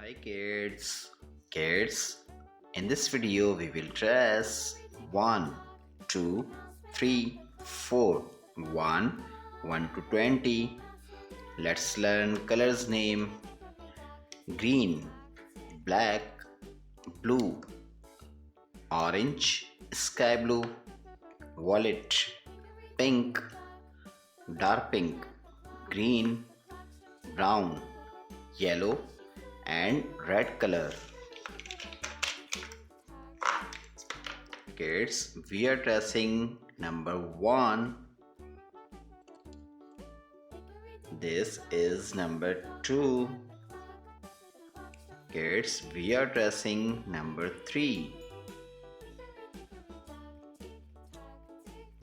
Hi kids. Kids, in this video we will trace 1, 2, 3, 4. 1, 1 to 20. Let's learn colors name. Green, black, blue, orange, sky blue, violet, pink, dark pink, green, brown, yellow and red color. Kids, we are tracing number 1. This is number 2. Kids, we are tracing number 3.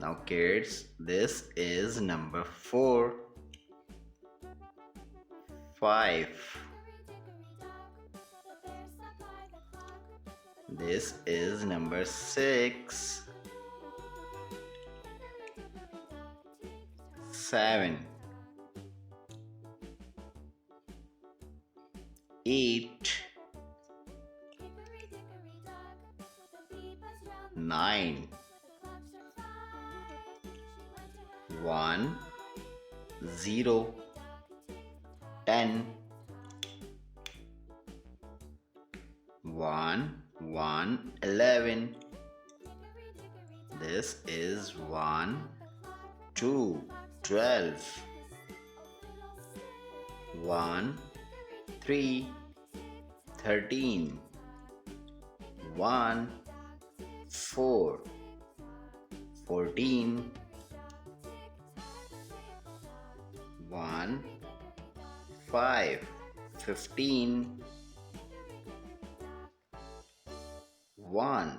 Now kids, this is number 4. 5. This is number 6. 7. 8. 9. 1. 0. 10. 1. 1, 11. This is 1, 2, 12. 1, 3, 13. 1, 4, 14. 1, 5, 15. 1,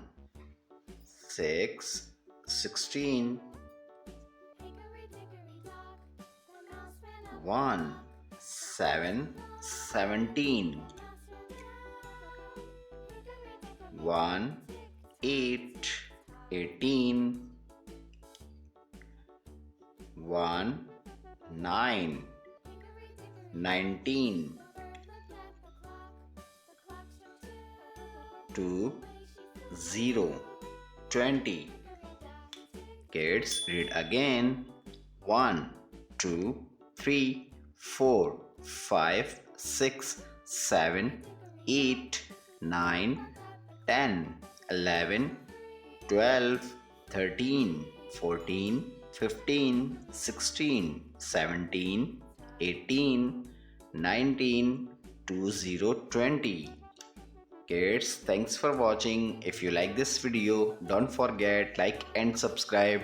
6, 16. 1, 7, 17. 1, 8, 18. 1, 9, 19. 2, 0, 20. Kids, read again. 1, 2, 3, 4, 5, 6, 7, 8, 9, 10, 11, 12, 13, 14, 15, 16, 17, 18, 19, 20, 20. Kids, thanks for watching. If you like this video, don't forget like and subscribe.